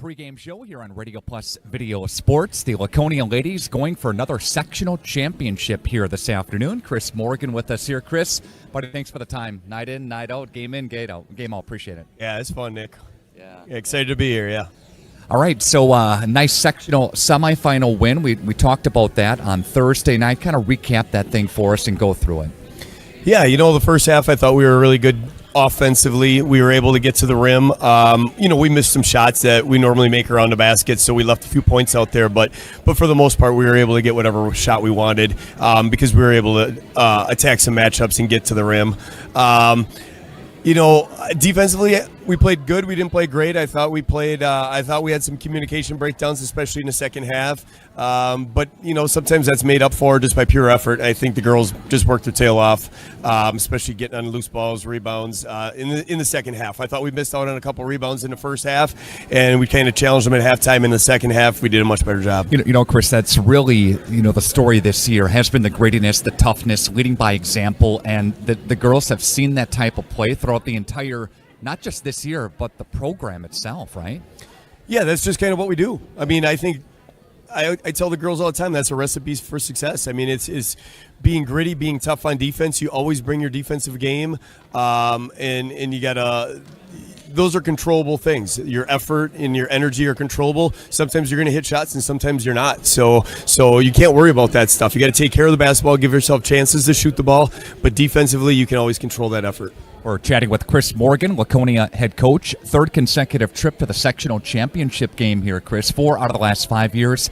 pregame show here on Radio Plus Video Sports. The Laconia ladies going for another sectional championship here this afternoon. Chris Morgan with us here. Chris, buddy, thanks for the time. Night in, night out, game in, game out. Appreciate it. Yeah, it's fun, Nick. Yeah, excited to be here, yeah. All right, so a nice sectional semifinal win. We talked about that on Thursday night. Kind of recap that thing for us and go through it. Yeah, the first half I thought we were really good offensively. We were able to get to the rim. We missed some shots that we normally make around the basket, so we left a few points out there. But for the most part, we were able to get whatever shot we wanted because we were able to attack some matchups and get to the rim. Defensively, we played good. We didn't play great. I thought we had some communication breakdowns, especially in the second half. But sometimes that's made up for just by pure effort. I think the girls just worked their tail off, especially getting on loose balls, rebounds in the second half. I thought we missed out on a couple rebounds in the first half, and we kind of challenged them at halftime. In the second half, we did a much better job. Chris, that's really the story this year has been the grittiness, the toughness, leading by example, and the girls have seen that type of play throughout the entire, not just this year, but the program itself, right? Yeah, that's just kind of what we do. I mean, I think I tell the girls all the time that's a recipe for success. I mean, it's being gritty, being tough on defense. You always bring your defensive game, and you gotta. Those are controllable things. Your effort and your energy are controllable. Sometimes you're going to hit shots, and sometimes you're not. So you can't worry about that stuff. You got to take care of the basketball, give yourself chances to shoot the ball, but defensively, you can always control that effort. We're chatting with Chris Morgan, Laconia head coach. Third consecutive trip to the sectional championship game here, Chris. 4 out of the last 5 years.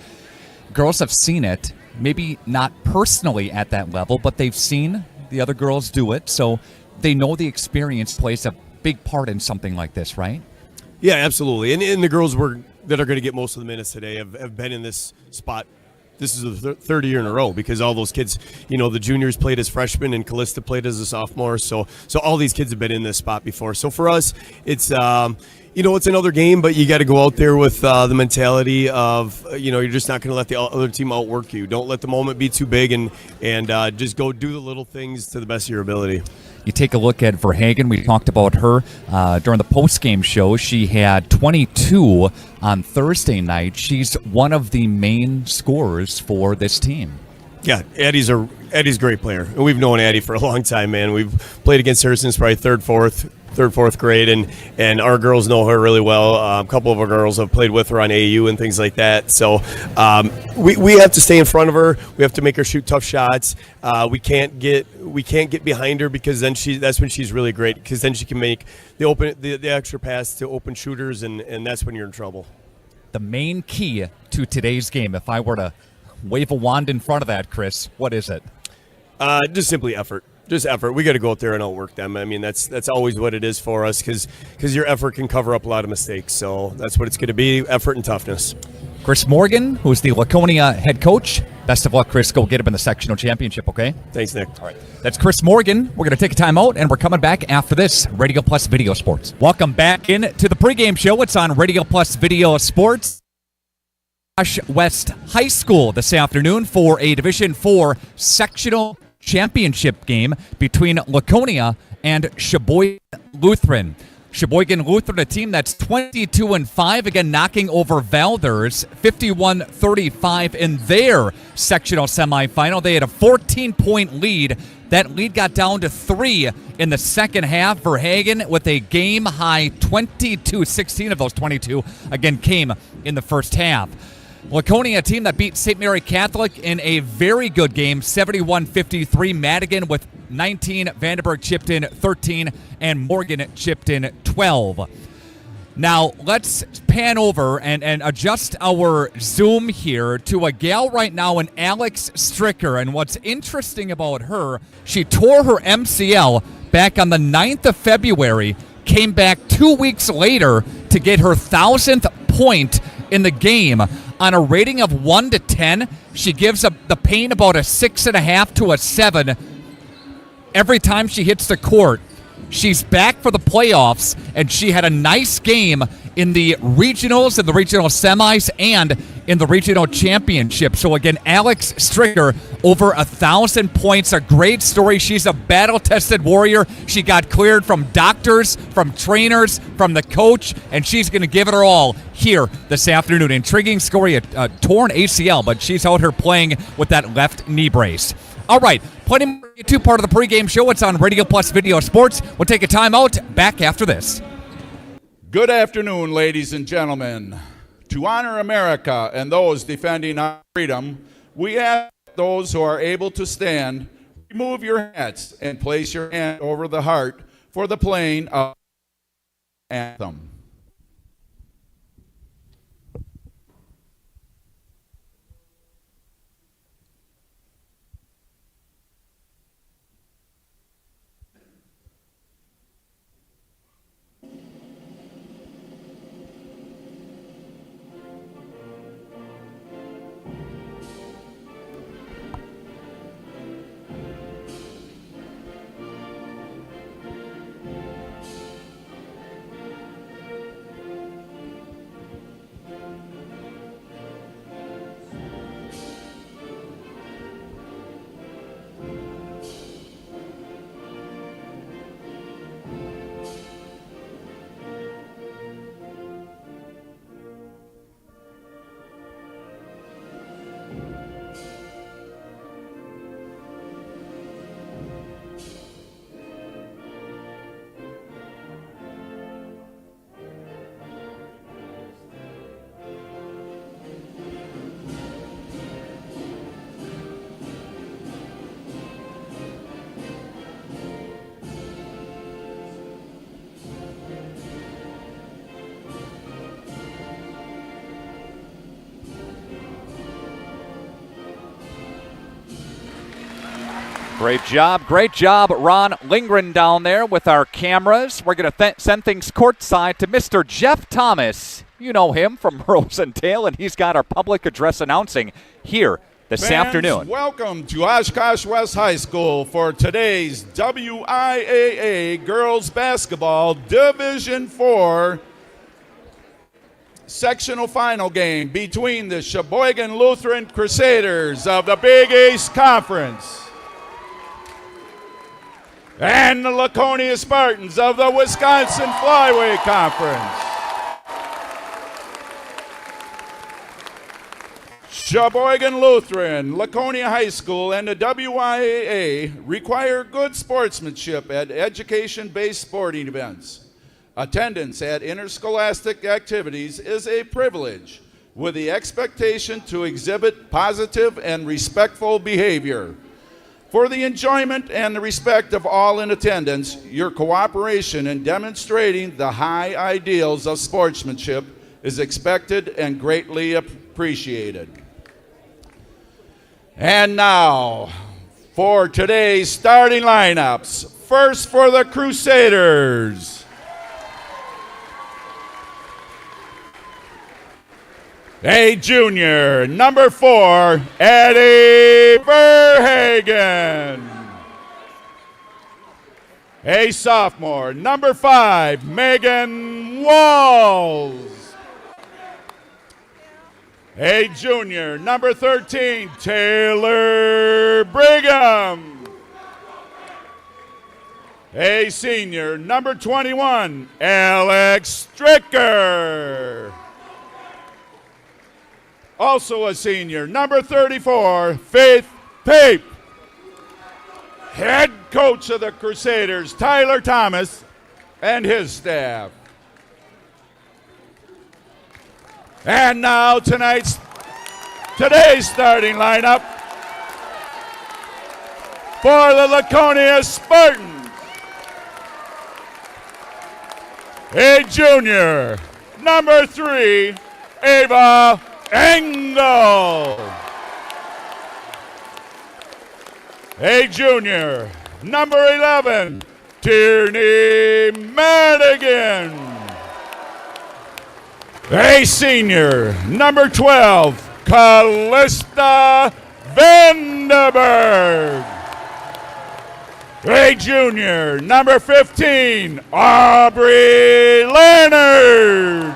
Girls have seen it, maybe not personally at that level, but they've seen the other girls do it, so they know the experience plays a big part in something like this, right? Yeah, absolutely. And the girls that are going to get most of the minutes today have been in this spot. This is the third year in a row because all those kids, the juniors played as freshmen and Callista played as a sophomore. So all these kids have been in this spot before. So for us, it's it's another game, but you got to go out there with the mentality of you're just not going to let the other team outwork you. Don't let the moment be too big, and just go do the little things to the best of your ability. You take a look at Verhagen. We talked about her during the post-game show. She had 22 on Thursday night. She's one of the main scorers for this team. Yeah, Addie's a great player. And we've known Addie for a long time, man. We've played against her since probably third, fourth grade, and our girls know her really well. A couple of our girls have played with her on AAU and things like that. So we have to stay in front of her. We have to make her shoot tough shots. We can't get behind her because then that's when she's really great, because then she can make the extra pass to open shooters, and that's when you're in trouble. The main key to today's game, if I were to wave a wand in front of that, Chris, what is it? Just simply effort. Just effort. We got to go out there and outwork them. I mean, that's always what it is for us, because your effort can cover up a lot of mistakes. So that's what it's going to be, effort and toughness. Chris Morgan, who's the Laconia head coach. Best of luck, Chris. Go get him in the sectional championship, okay? Thanks, Nick. All right. That's Chris Morgan. We're going to take a timeout, and we're coming back after this. Radio Plus Video Sports. Welcome back into the pregame show. It's on Radio Plus Video Sports. West High School this afternoon for a Division IV sectional championship game between Laconia and Sheboygan Lutheran. Sheboygan Lutheran, a team that's 22-5, again knocking over Valders 51-35 in their sectional semifinal. They had a 14-point lead. That lead got down to 3 in the second half. Verhagen with a game-high 22, 16 of those 22, again, came in the first half. Laconia, a team that beat St. Mary Catholic in a very good game, 71-53. Madigan with 19, Vandenberg chipped in 13, and Morgan chipped in 12. Now, let's pan over and adjust our zoom here to a gal right now, an Alex Stricker. And what's interesting about her, she tore her MCL back on the 9th of February, came back 2 weeks later to get her 1,000th point in the game. On a rating of 1 to 10, she gives the paint about a 6.5 to a 7 every time she hits the court. She's back for the playoffs, and she had a nice game in the regionals, in the regional semis, and in the regional championship. So again, Alex Stricker over 1,000 points. A great story. She's a battle-tested warrior. She got cleared from doctors, from trainers, from the coach, and she's going to give it her all here this afternoon. Intriguing story, a torn ACL, but she's out here playing with that left knee brace. All right, plenty more to part of the pregame show. It's on Radio Plus Video Sports. We'll take a timeout. Back after this. Good afternoon, ladies and gentlemen. To honor America and those defending our freedom, we ask those who are able to stand, remove your hats and place your hand over the heart for the playing of the anthem. Great job, Ron Lindgren down there with our cameras. We're going to send things courtside to Mr. Jeff Thomas. You know him from Rosendale, and he's got our public address announcing here this afternoon. Welcome to Oshkosh West High School for today's WIAA Girls Basketball Division IV sectional final game between the Sheboygan Lutheran Crusaders of the Big East Conference and the Laconia Spartans of the Wisconsin Flyweight Conference. Sheboygan Lutheran, Laconia High School, and the WIAA require good sportsmanship at education-based sporting events. Attendance at interscholastic activities is a privilege, with the expectation to exhibit positive and respectful behavior. For the enjoyment and the respect of all in attendance, your cooperation in demonstrating the high ideals of sportsmanship is expected and greatly appreciated. And now, for today's starting lineups. First for the Crusaders. A junior, number 4, Eddie Verhagen. A sophomore, number 5, Megan Walls. A junior, number 13, Taylor Brigham. A senior, number 21, Alex Stricker. Also a senior, number 34, Faith Pape. Head coach of the Crusaders, Tyler Thomas, and his staff. And now today's starting lineup for the Laconia Spartans. A junior, number 3, Ava Engel. A junior, number 11, Tierney Madigan. A senior, number 12, Callista Vandenberg. A junior, number 15, Aubrey Leonard.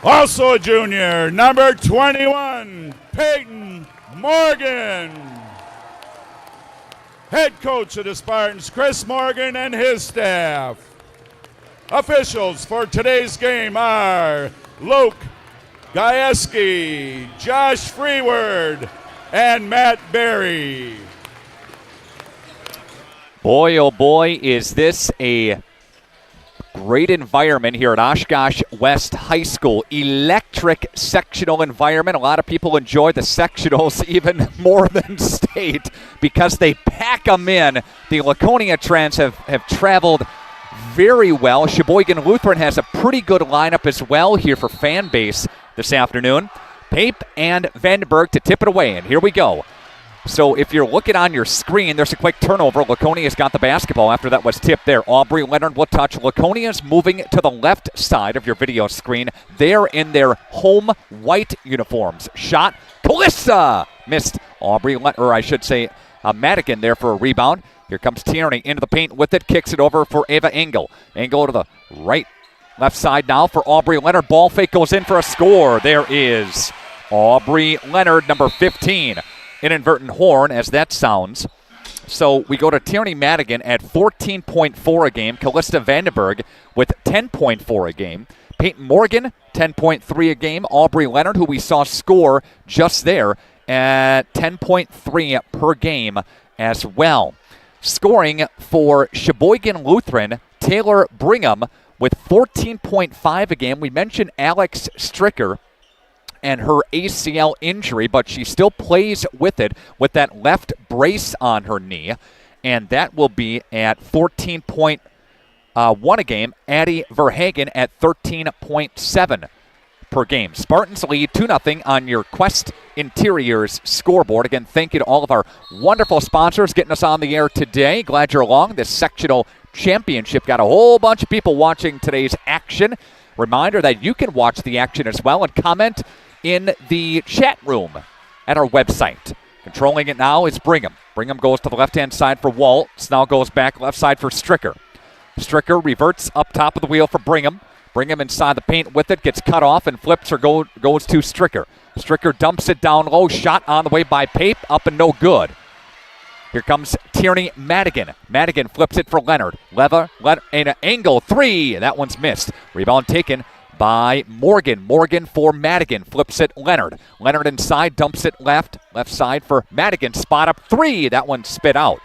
Also a junior, number 21, Peyton Morgan. Head coach of the Spartans, Chris Morgan, and his staff. Officials for today's game are Luke Gajewski, Josh Freeward, and Matt Berry. Boy, oh boy, is this a great environment here at Oshkosh West High School. Electric sectional environment. A lot of people enjoy the sectionals even more than state because they pack them in. The Laconia Trans have traveled very well. Sheboygan Lutheran has a pretty good lineup as well here for fan base this afternoon. Pape and Vandenberg to tip it away, and here we go. So if you're looking on your screen, there's a quick turnover. Laconia's got the basketball after that was tipped there. Aubrey Leonard will touch. Laconia's moving to the left side of your video screen. They're in their home white uniforms. Shot. Calissa missed. Aubrey Leonard, or I should say Madigan there for a rebound. Here comes Tierney into the paint with it. Kicks it over for Ava Engel. Engel to the left side now for Aubrey Leonard. Ball fake goes in for a score. There is Aubrey Leonard, number 15. Inadvertent horn as that sounds. So we go to Tierney Madigan at 14.4 a game. Callista Vandenberg with 10.4 a game. Peyton Morgan, 10.3 a game. Aubrey Leonard, who we saw score just there, at 10.3 per game as well. Scoring for Sheboygan Lutheran, Taylor Brigham with 14.5 a game. We mentioned Alex Stricker and her ACL injury, but she still plays with it with that left brace on her knee, and that will be at 14.1 a game. Addie Verhagen at 13.7 per game. Spartans lead 2-0 on your Quest Interiors scoreboard. Again, thank you to all of our wonderful sponsors getting us on the air today. Glad you're along. This sectional championship got a whole bunch of people watching today's action. Reminder that you can watch the action as well and comment in the chat room at our website. Controlling it now is Brigham. Brigham goes to the left-hand side for Waltz. Now goes back left side for Stricker. Stricker reverts up top of the wheel for Brigham. Brigham inside the paint with it. Gets cut off and flips or goes to Stricker. Stricker dumps it down low. Shot on the way by Pape. Up and no good. Here comes Tierney Madigan. Madigan flips it for Leonard. Leonard, and an angle. 3. That one's missed. Rebound taken by Morgan. Morgan for Madigan. Flips it Leonard. Leonard inside, dumps it left. Left side for Madigan. Spot up 3. That one spit out.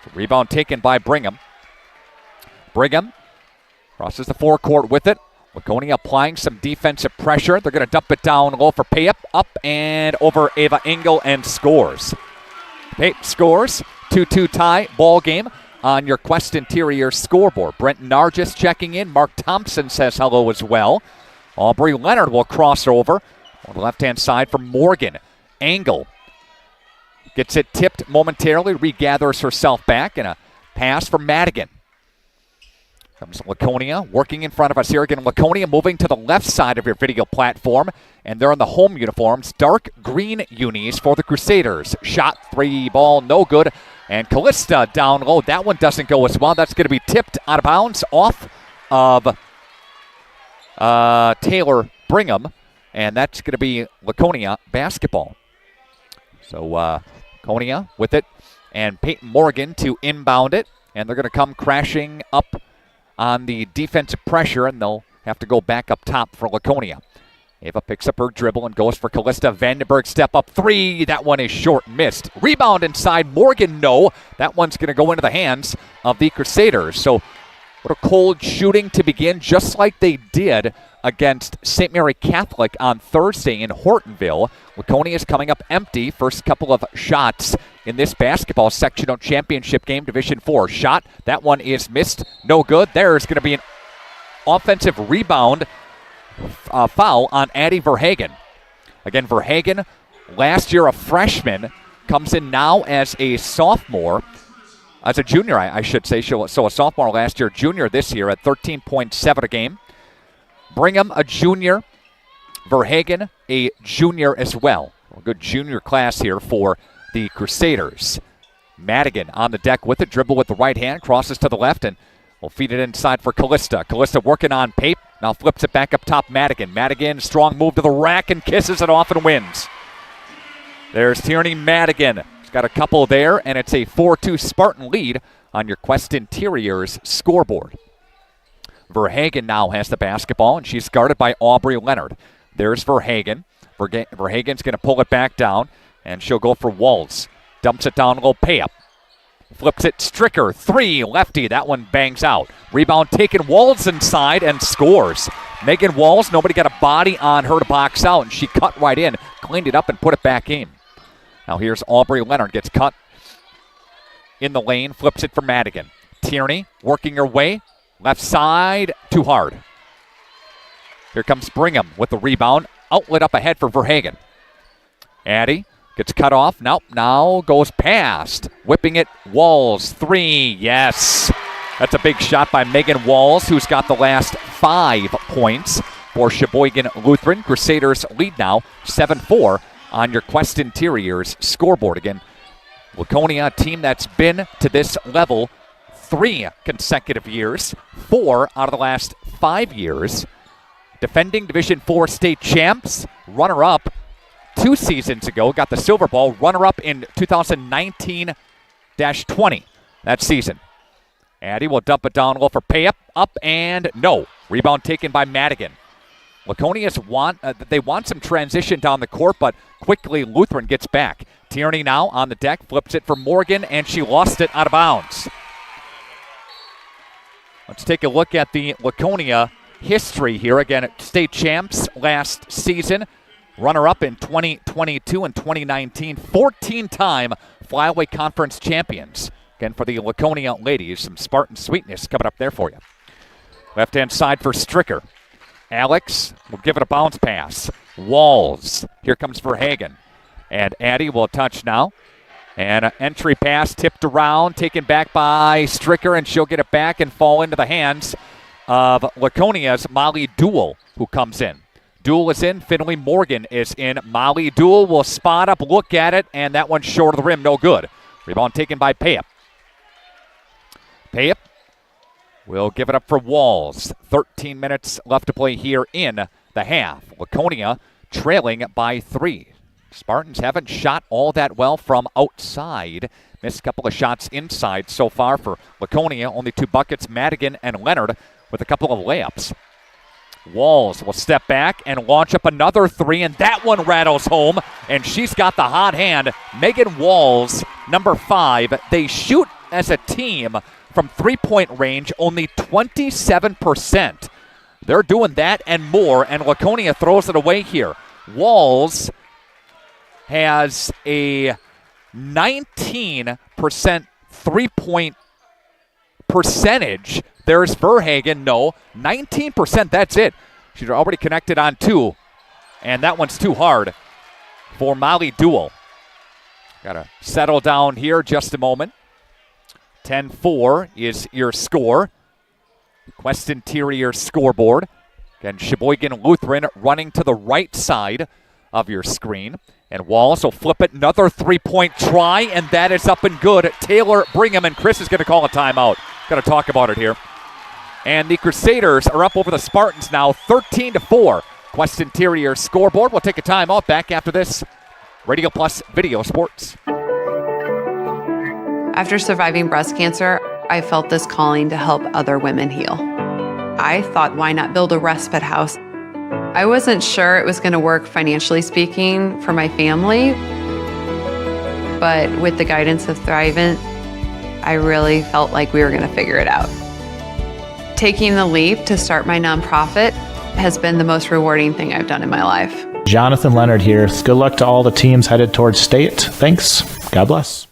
So rebound taken by Brigham. Brigham crosses the forecourt with it. Laconia applying some defensive pressure. They're going to dump it down low for Pape. Up and over Ava Engel and scores. Pape scores. 2-2 tie ball game on your Quest Interior scoreboard. Brent Nargis checking in. Mark Thompson says hello as well. Aubrey Leonard will cross over on the left-hand side for Morgan. Engel gets it tipped momentarily, regathers herself back, and a pass for Madigan. Comes Laconia working in front of us here. Again, Laconia moving to the left side of your video platform, and they're in the home uniforms. Dark green unis for the Crusaders. Shot 3 ball, no good. And Callista down low. That one doesn't go as well. That's going to be tipped out of bounds off of Taylor Brigham, and that's going to be Laconia basketball. So Laconia with it, and Peyton Morgan to inbound it, and they're going to come crashing up on the defensive pressure, and they'll have to go back up top for Laconia. Ava picks up her dribble and goes for Callista. Vandenberg step up 3. That one is short, missed. Rebound inside. Morgan, no. That one's going to go into the hands of the Crusaders. So what a cold shooting to begin, just like they did against St. Mary Catholic on Thursday in Hortonville. Laconia is coming up empty. First couple of shots in this basketball sectional championship game, Division 4. Shot. That one is missed. No good. There's going to be an offensive rebound foul on Addie Verhagen. Again, Verhagen, last year a freshman, comes in now as a sophomore. As a junior, I should say. So a sophomore last year, junior this year at 13.7 a game. Brigham, a junior. Verhagen, a junior as well. A good junior class here for the Crusaders. Madigan on the deck with it. Dribble with the right hand. Crosses to the left and will feed it inside for Callista. Callista working on Pape. Now flips it back up top. Madigan. Madigan, strong move to the rack and kisses it off and wins. There's Tierney Madigan. He's got a couple there, and it's a 4-2 Spartan lead on your Quest Interiors scoreboard. Verhagen now has the basketball, and she's guarded by Aubrey Leonard. There's Verhagen. Verhagen's going to pull it back down, and she'll go for Walls. Dumps it down low, Payup. Flips it, Stricker, 3, lefty. That one bangs out. Rebound taken, Walls inside and scores. Megan Walls, nobody got a body on her to box out, and she cut right in, cleaned it up, and put it back in. Now here's Aubrey Leonard, gets cut in the lane, flips it for Madigan. Tierney working her way, left side, too hard. Here comes Brigham with the rebound, outlet up ahead for Verhagen. Addy gets cut off, now goes past, whipping it, Walls, 3, yes. That's a big shot by Megan Walls, who's got the last 5 points for Sheboygan Lutheran. Crusaders lead now 7-4 on your Quest Interiors scoreboard. Again, Laconia, a team that's been to this level 3 consecutive years, 4 out of the last 5 years. Defending Division IV state champs, runner-up 2 seasons ago, got the silver ball, runner-up in 2019-20 that season. Addy will dump it down low for Payup, up and no. Rebound taken by Madigan. Laconia's want some transition down the court, but quickly Lutheran gets back. Tierney now on the deck, flips it for Morgan, and she lost it out of bounds. Let's take a look at the Laconia history here. Again, state champs last season, runner-up in 2022 and 2019, 14-time Flyaway Conference champions. Again, for the Laconia ladies, some Spartan sweetness coming up there for you. Left-hand side for Stricker. Alex will give it a bounce pass. Walls. Here comes Verhagen. And Addy will touch now. And an entry pass tipped around, taken back by Stricker, and she'll get it back and fall into the hands of Laconia's Molly Duell, who comes in. Duell is in. Finley Morgan is in. Molly Duell will spot up, look at it, and that one's short of the rim, no good. Rebound taken by Payup. Payup will give it up for Walls. 13 minutes left to play here in the half. Laconia trailing by 3. Spartans haven't shot all that well from outside. Missed a couple of shots inside so far for Laconia. Only 2 buckets, Madigan and Leonard with a couple of layups. Walls will step back and launch up another 3, and that one rattles home, and she's got the hot hand. Megan Walls, number 5. They shoot as a team from 3-point range, only 27%. They're doing that and more, and Laconia throws it away here. Walls has a 19% 3-point percentage. There's Verhagen, no. 19%, that's it. She's already connected on 2, and that one's too hard for Molly Duell. Got to settle down here just a moment. 10-4 is your score. Quest Interior scoreboard. Again, Sheboygan Lutheran running to the right side of your screen. And Walls will flip it. Another 3-point try, and that is up and good. Taylor Brigham, and Chris is going to call a timeout. Got to talk about it here. And the Crusaders are up over the Spartans now, 13-4. Quest Interior scoreboard. We'll take a timeout. Back after this. Radio Plus Video Sports. After surviving breast cancer, I felt this calling to help other women heal. I thought, why not build a respite house? I wasn't sure it was going to work financially speaking for my family, but with the guidance of Thrivent, I really felt like we were going to figure it out. Taking the leap to start my nonprofit has been the most rewarding thing I've done in my life. Jonathan Leonard here. Good luck to all the teams headed towards state. Thanks. God bless.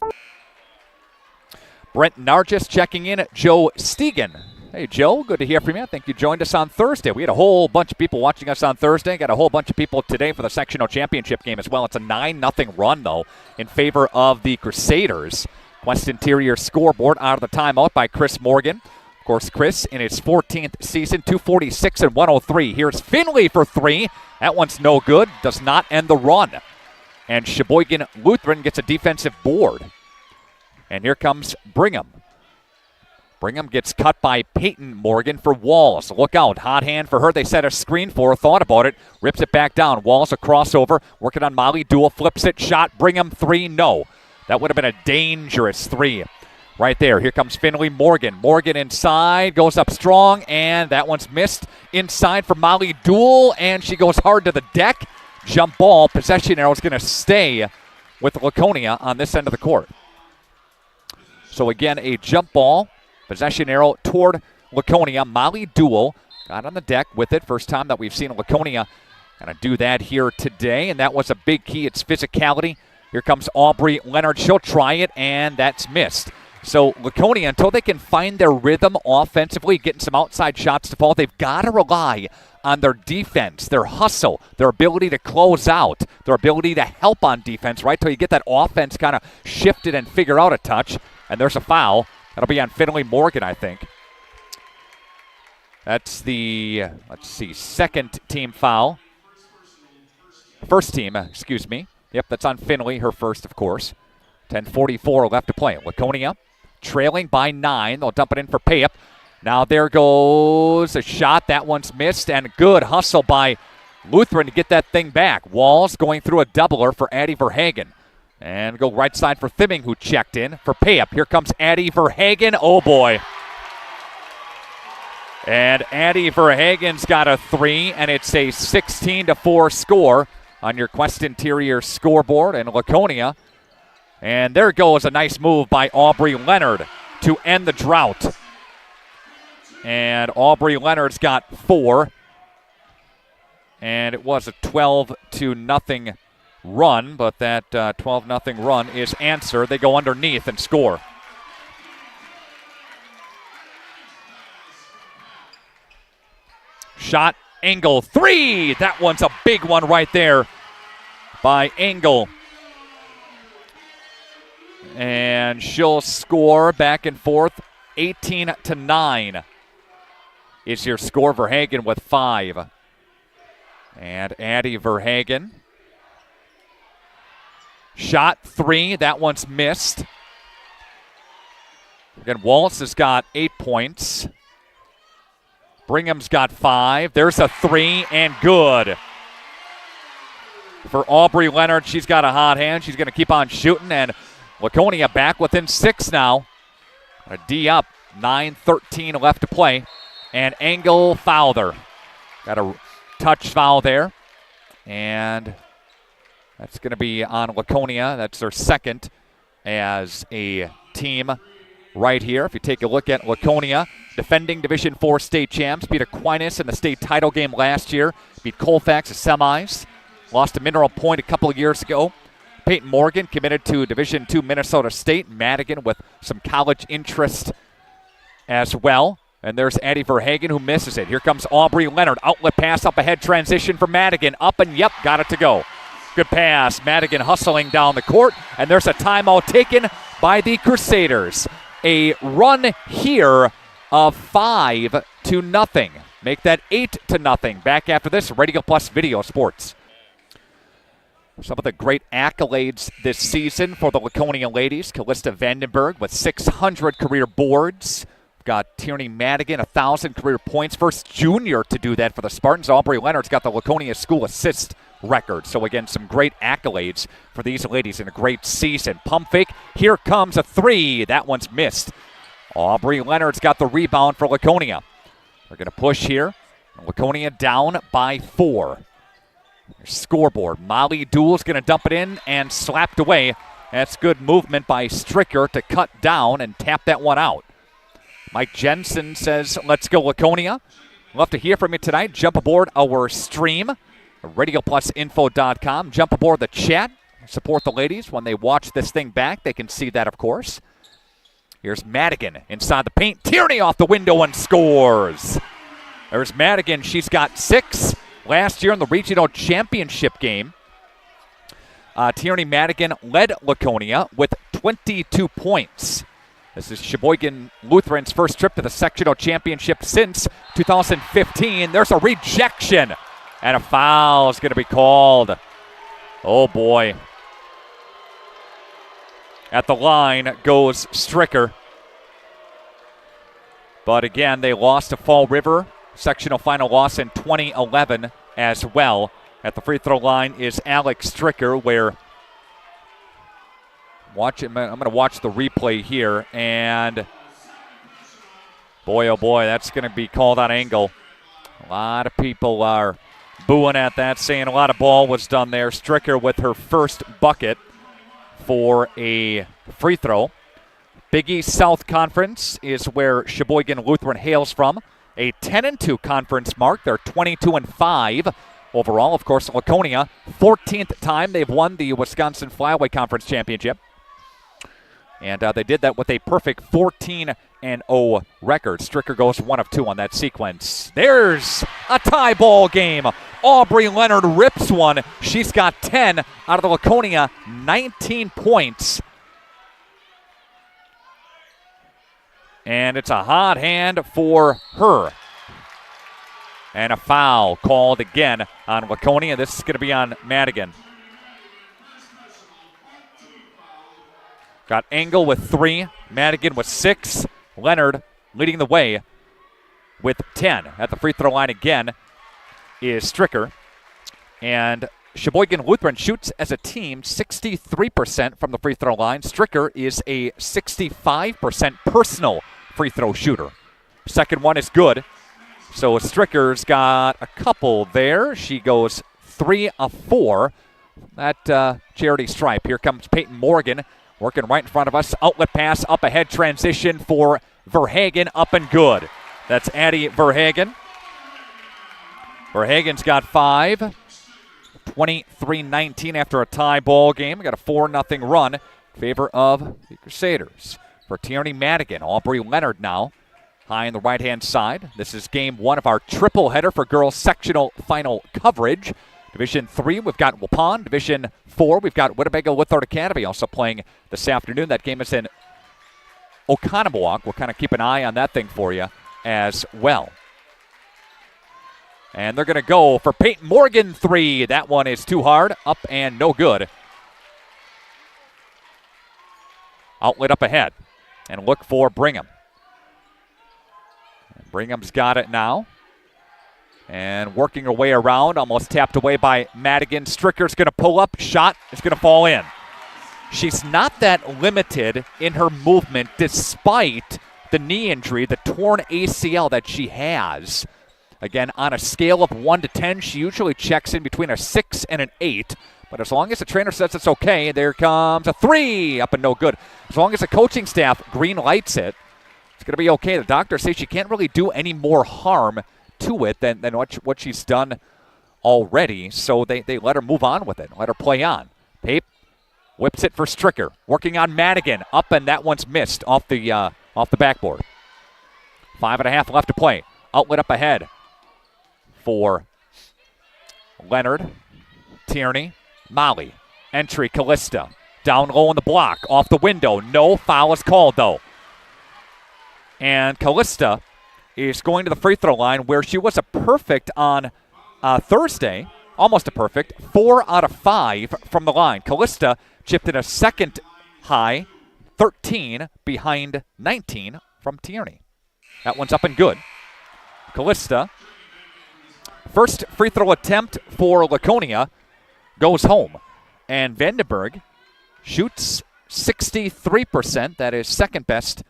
Brent Nargis checking in at Joe Stegan. Hey, Joe, good to hear from you. I think you joined us on Thursday. We had a whole bunch of people watching us on Thursday. Got a whole bunch of people today for the sectional championship game as well. It's a 9-0 run, though, in favor of the Crusaders. Quest Interior scoreboard out of the timeout by Chris Morgan. Of course, Chris in his 14th season, 246 and 103. Here's Finley for 3. That one's no good. Does not end the run. And Sheboygan Lutheran gets a defensive board. And here comes Brigham. Brigham gets cut by Peyton Morgan for Walls. Look out. Hot hand for her. They set a screen for her. Thought about it. Rips it back down. Walls a crossover. Working on Molly Duel. Flips it. Shot. Brigham 3. No. That would have been a dangerous 3 right there. Here comes Finley Morgan. Morgan inside. Goes up strong. And that one's missed. Inside for Molly Duel. And she goes hard to the deck. Jump ball. Possession arrow is going to stay with Laconia on this end of the court. So again, a jump ball. Possession arrow toward Laconia. Molly Duel got on the deck with it. First time that we've seen Laconia kind of do that here today, and that was a big key. It's physicality. Here comes Aubrey Leonard. She'll try it, and that's missed. So Laconia, until they can find their rhythm offensively, getting some outside shots to fall, they've got to rely on their defense, their hustle, their ability to close out, their ability to help on defense, right, till you get that offense kind of shifted and figure out a touch. And there's a foul. That'll be on Finley Morgan, I think. That's the, second team foul. First team, excuse me. Yep, that's on Finley, her first, of course. 10:44 left to play. Laconia trailing by 9. They'll dump it in for Payup. Now there goes a shot. That one's missed, and good hustle by Lutheran to get that thing back. Walls going through a doubler for Addie Verhagen. And go right side for Thimming, who checked in for Payup. Here comes Addie Verhagen. Oh, boy. And Addie Verhagen's got a 3, and it's a 16-4 score on your Quest Interior scoreboard. And Laconia. And there goes a nice move by Aubrey Leonard to end the drought. And Aubrey Leonard's got 4. And it was a 12-0 run, but that 12-0 run is answered. They go underneath and score. Shot, Engel, 3! That one's a big one right there by Engel. And she'll score back and forth. 18-9 is your score. Verhagen with 5. And Addie Verhagen. Shot, 3. That one's missed. Again, Wallace has got 8 points. Brigham's got 5. There's a 3, and good. For Aubrey Leonard, she's got a hot hand. She's going to keep on shooting, and Laconia back within 6 now. A D up. 9:13 left to play. And Engel fouled her. Got a touch foul there. And that's going to be on Laconia. That's their second as a team right here. If you take a look at Laconia, defending Division IV state champs, beat Aquinas in the state title game last year, beat Colfax in semis, lost to Mineral Point a couple of years ago. Peyton Morgan committed to Division II Minnesota State. Madigan with some college interest as well. And there's Addie Verhagen who misses it. Here comes Aubrey Leonard. Outlet pass up ahead, transition for Madigan. Up and yep, got it to go. Good pass. Madigan hustling down the court. And there's a timeout taken by the Crusaders. A run here of 5-0. Make that 8-0. Back after this, Radio Plus Video Sports. Some of the great accolades this season for the Laconia ladies. Callista Vandenberg with 600 career boards. We've got Tierney Madigan, 1,000 career points. First junior to do that for the Spartans. Aubrey Leonard's got the Laconia school assist record. So again, some great accolades for these ladies in a great season. Pump fake. Here comes a 3. That one's missed. Aubrey Leonard's got the rebound for Laconia. They're going to push here. Laconia down by 4. Scoreboard. Molly Duel's going to dump it in and slapped away. That's good movement by Stricker to cut down and tap that one out. Mike Jensen says, let's go Laconia. Love to hear from you tonight. Jump aboard our stream, RadioPlusInfo.com. Jump aboard the chat. Support the ladies when they watch this thing back. They can see that, of course. Here's Madigan inside the paint. Tierney off the window and scores. There's Madigan. She's got 6. Last year in the regional championship game, Tierney Madigan led Laconia with 22 points. This is Sheboygan Lutheran's first trip to the sectional championship since 2015. There's a rejection, and a foul is going to be called. Oh, boy. At the line goes Stricker. But again, they lost to Fall River. Sectional final loss in 2011 as well. At the free throw line is Alex Stricker, where I'm going to watch the replay here, and boy, oh boy, that's going to be called on angle. A lot of people are booing at that, saying a lot of ball was done there. Stricker with her first bucket for a free throw. Big East South Conference is where Sheboygan Lutheran hails from. A 10-2 conference mark. They're 22-5 overall. Of course, Laconia, 14th time they've won the Wisconsin Flyaway Conference Championship. And they did that with a perfect 14-0 record. Stricker goes 1 of 2 on that sequence. There's a tie ball game. Aubrey Leonard rips one. She's got 10 out of the Laconia, 19 points. And it's a hot hand for her. And a foul called again on Laconia. This is going to be on Madigan. Got Engel with 3, Madigan with 6. Leonard leading the way with 10. At the free throw line again is Stricker. And Sheboygan Lutheran shoots as a team 63% from the free throw line. Stricker is a 65% personal free throw shooter. Second one is good. So Stricker's got a couple there. She goes 3 of 4. That charity stripe. Here comes Peyton Morgan. Working right in front of us. Outlet pass, up ahead transition for Verhagen, up and good. That's Addie Verhagen. Verhagen's got 5. 23-19 after a tie ball game. We got a 4-0 run in favor of the Crusaders. For Tierney Madigan, Aubrey Leonard now high on the right-hand side. This is game 1 of our triple header for girls sectional final coverage. Division 3, we've got Waupun. Division 4, we've got Winnebago Lithard Academy also playing this afternoon. That game is in Oconomowoc. We'll kind of keep an eye on that thing for you as well. And they're going to go for Peyton Morgan 3. That one is too hard. Up and no good. Outlet up ahead. And look for Brigham. Brigham's got it now. And working her way around, almost tapped away by Madigan. Stricker's going to pull up. Shot is going to fall in. She's not that limited in her movement despite the knee injury, the torn ACL that she has. Again, on a scale of 1 to 10, she usually checks in between a 6 and an 8. But as long as the trainer says it's okay, there comes a 3. Up and no good. As long as the coaching staff green lights it, it's going to be okay. The doctors say she can't really do any more harm to it than what she's done already. So they let her move on with it, let her play on. Pape whips it for Stricker, working on Madigan. Up, and that one's missed off the backboard. 5.5 left to play. Outlet up ahead for Leonard, Tierney, Molly. Entry, Callista. Down low on the block, off the window. No foul is called, though. And Callista is going to the free throw line where she was a perfect on Thursday, almost a perfect, 4 out of 5 from the line. Callista chipped in a second high, 13 behind 19 from Tierney. That one's up and good. Callista, first free throw attempt for Laconia, goes home. And Vandenberg shoots 63%. That is second best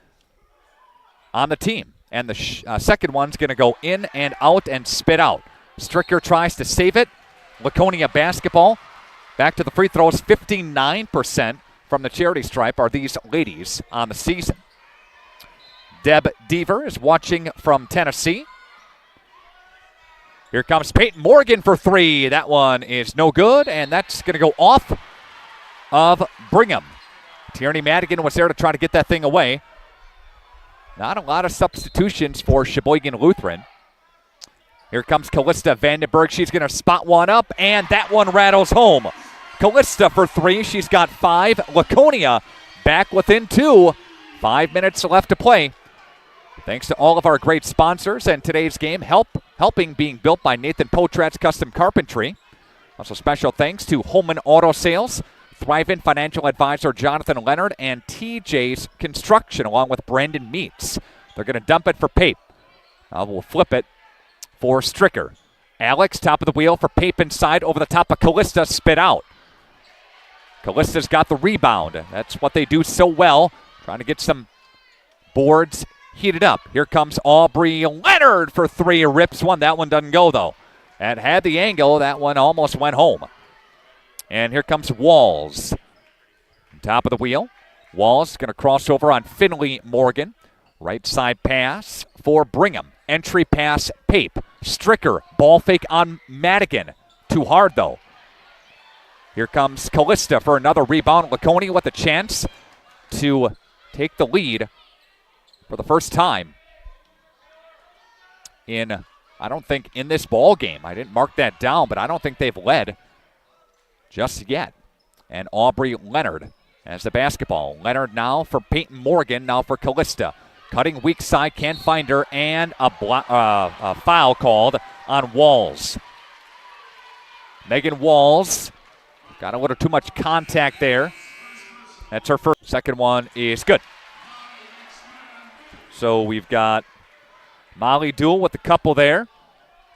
on the team. And the second one's going to go in and out and spit out. Stricker tries to save it. Laconia basketball. Back to the free throws. 59% from the charity stripe are these ladies on the season. Deb Deaver is watching from Tennessee. Here comes Peyton Morgan for 3. That one is no good, and that's going to go off of Brigham. Tierney Madigan was there to try to get that thing away. Not a lot of substitutions for Sheboygan Lutheran. Here comes Callista Vandenberg. She's going to spot one up, and that one rattles home. Callista for 3. She's got 5. Laconia back within 2. 5 minutes left to play. Thanks to all of our great sponsors and today's game helping being built by Nathan Potrat's Custom Carpentry. Also special thanks to Holman Auto Sales, Thrivent Financial Advisor Jonathan Leonard, and TJ's Construction, along with Brandon Meats. They're going to dump it for Pape. We'll flip it for Stricker. Alex, top of the wheel for Pape inside, over the top of Callista, spit out. Callista's got the rebound. That's what they do so well, trying to get some boards heated up. Here comes Aubrey Leonard for three, rips one. That one doesn't go, though. And had the angle. That one almost went home. And here comes Walls. Top of the wheel. Walls going to cross over on Finley Morgan. Right side pass for Brigham. Entry pass, Pape. Stricker, ball fake on Madigan. Too hard, though. Here comes Callista for another rebound. Laconia with a chance to take the lead for the first time in, I don't think, in this ball game. I didn't mark that down, but I don't think they've led just yet. And Aubrey Leonard has the basketball. Leonard now for Peyton Morgan, now for Callista. Cutting weak side, can't find her, and a foul called on Walls. Megan Walls got a little too much contact there. That's her first. Second one is good. So we've got Molly Duell with the couple there.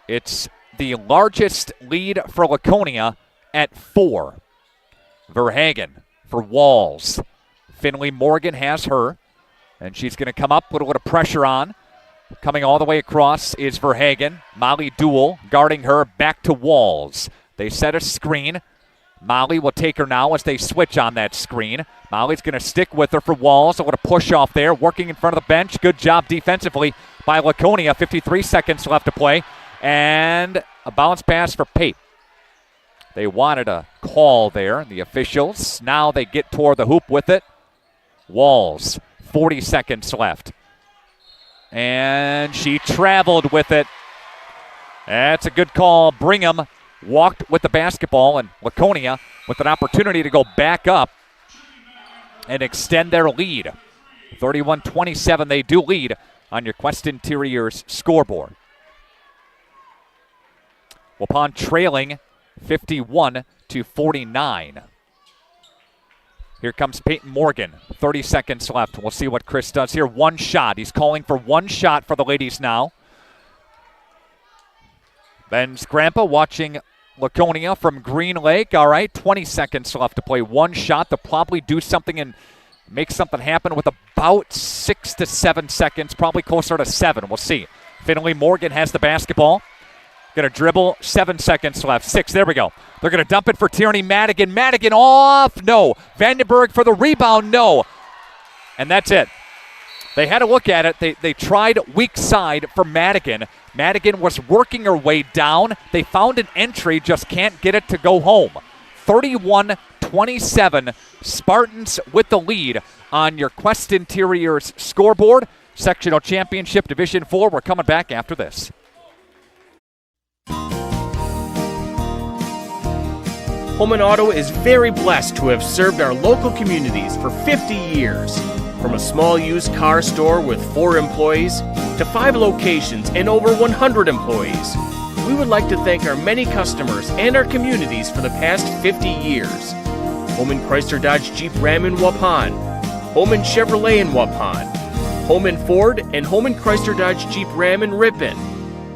It's the largest lead for Laconia at 4. Verhagen for Walls. Finley Morgan has her. And she's going to come up with a little pressure on. Coming all the way across is Verhagen. Molly Duell guarding her, back to Walls. They set a screen. Molly will take her now as they switch on that screen. Molly's going to stick with her for Walls. A little push off there, working in front of the bench. Good job defensively by Laconia. 53 seconds left to play. And a bounce pass for Pape. They wanted a call there, the officials. Now they get toward the hoop with it. Walls. 40 seconds left. And she traveled with it. That's a good call. Brigham walked with the basketball, and Laconia with an opportunity to go back up and extend their lead. 31-27, they do lead on your Quest Interiors scoreboard. Waupun trailing 51-49. Here comes Peyton Morgan. 30 seconds left. We'll see what Chris does here. One shot. He's calling for one shot for the ladies now. Ben Scrampa watching Laconia from Green Lake. All right, 20 seconds left to play. One shot. They'll probably do something and make something happen with about 6 to 7 seconds. Probably closer to 7. We'll see. Finley Morgan has the basketball. Going to dribble. 7 seconds left. 6. There we go. They're going to dump it for Tierney Madigan. Madigan off. No. Vandenberg for the rebound. No. And that's it. They had to look at it. They tried weak side for Madigan. Madigan was working her way down. They found an entry, just can't get it to go home. 31-27. Spartans with the lead on your Quest Interiors scoreboard. Sectional Championship Division 4. We're coming back after this. Holman Auto is very blessed to have served our local communities for 50 years. From a small used car store with 4 employees to 5 locations and over 100 employees, we would like to thank our many customers and our communities for the past 50 years. Holman Chrysler Dodge Jeep Ram in Waupun, Holman Chevrolet in Waupun, Holman Ford and Holman Chrysler Dodge Jeep Ram in Ripon,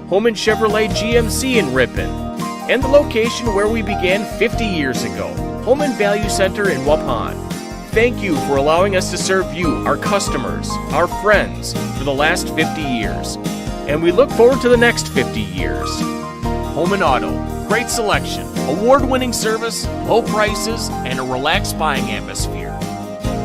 Holman Chevrolet GMC in Ripon, and the location where we began 50 years ago, Holman Value Center in Waupun. Thank you for allowing us to serve you, our customers, our friends, for the last 50 years. And we look forward to the next 50 years. Holman Auto, great selection, award-winning service, low prices, and a relaxed buying atmosphere.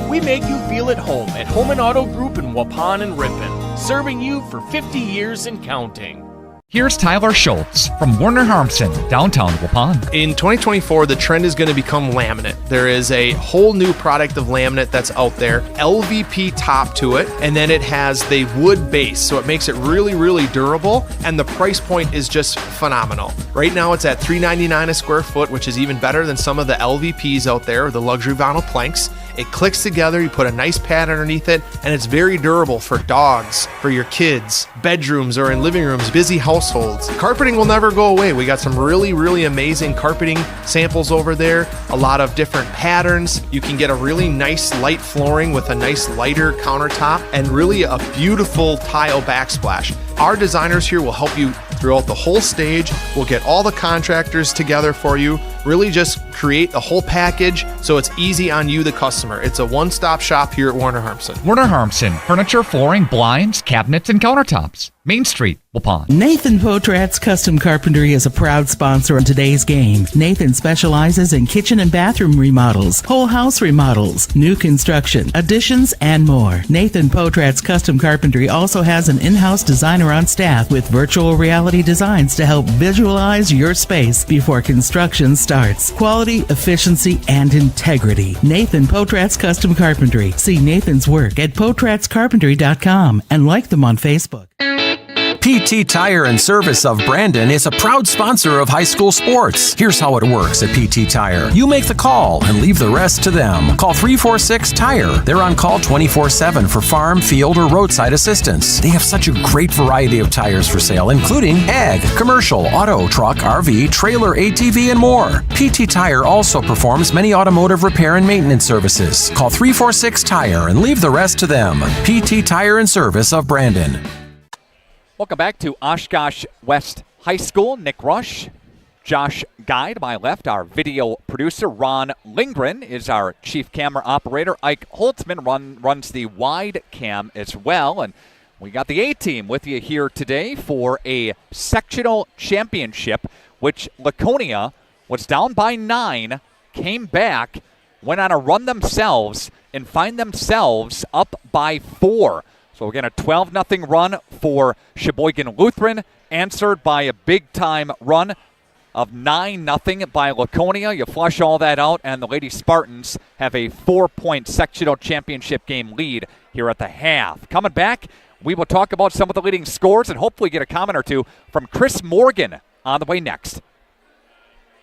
We make you feel at home at Holman Auto Group in Waupun and Ripon, serving you for 50 years and counting. Here's Tyler Schultz from Werner Harmson, downtown Waupun. In 2024, the trend is going to become laminate. There is a whole new product of laminate that's out there, LVP top to it, and then it has the wood base, so it makes it really, really durable, and the price point is just phenomenal. Right now, it's at $3.99 a square foot, which is even better than some of the LVPs out there, the luxury vinyl planks. It clicks together, you put a nice pad underneath it, and it's very durable for dogs, for your kids, bedrooms or in living rooms, busy households. Carpeting will never go away. We got some really, really amazing carpeting samples over there, a lot of different patterns. You can get a really nice light flooring with a nice lighter countertop and really a beautiful tile backsplash. Our designers here will help you throughout the whole stage. We'll get all the contractors together for you, really just create the whole package so it's easy on you, the customer. It's a one-stop shop here at Warner Harmson. Werner Harmson, furniture, flooring, blinds, cabinets, and countertops. Main Street, Waupun. Nathan Potrat's Custom Carpentry is a proud sponsor of today's game. Nathan specializes in kitchen and bathroom remodels, whole house remodels, new construction, additions, and more. Nathan Potrat's Custom Carpentry also has an in-house designer on staff with virtual reality designs to help visualize your space before construction starts. Quality, efficiency, and integrity. Nathan Potrat's Custom Carpentry. See Nathan's work at potratscarpentry.com and like them on Facebook. PT Tire and Service of Brandon is a proud sponsor of high school sports. Here's how it works at PT Tire. You make the call and leave the rest to them. Call 346-TIRE. They're on call 24/7 for farm, field, or roadside assistance. They have such a great variety of tires for sale, including ag, commercial, auto, truck, RV, trailer, ATV, and more. PT Tire also performs many automotive repair and maintenance services. Call 346-TIRE and leave the rest to them. PT Tire and Service of Brandon. Welcome back to Oshkosh West High School. Nick Rush, Josh Guy to my left. Our video producer, Ron Lindgren, is our chief camera operator. Ike Holtzman runs the wide cam as well. And we got the A-team with you here today for a sectional championship, which Laconia was down by 9, came back, went on a run themselves, and find themselves up by 4. So again, a 12-0 run for Sheboygan Lutheran, answered by a big-time run of 9-0 by Laconia. You flush all that out, and the Lady Spartans have a 4-point sectional championship game lead here at the half. Coming back, we will talk about some of the leading scores and hopefully get a comment or two from Chris Morgan on the way next.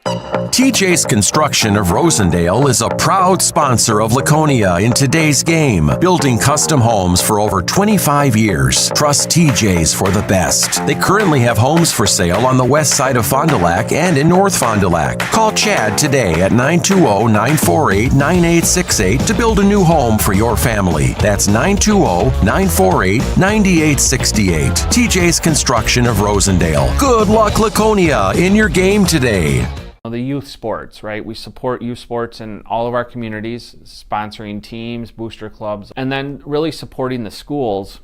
TJ's Construction of Rosendale is a proud sponsor of Laconia in today's game, building custom homes for over 25 years. Trust TJ's for the best. They currently have homes for sale on the west side of Fond du Lac and in North Fond du Lac. Call Chad today at 920-948-9868 to build a new home for your family. That's 920-948-9868. TJ's Construction of Rosendale. Good luck, Laconia, in your game today. The youth sports, right? We support youth sports in all of our communities, sponsoring teams, booster clubs, and then really supporting the schools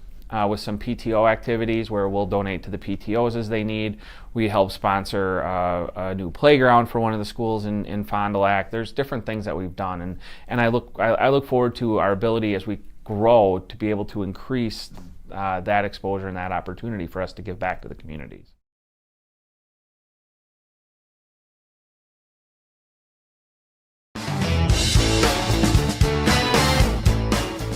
with some PTO activities where we'll donate to the PTOs as they need. We help sponsor a new playground for one of the schools in Fond du Lac. There's different things that we've done, and I look forward to our ability as we grow to be able to increase that exposure and that opportunity for us to give back to the communities.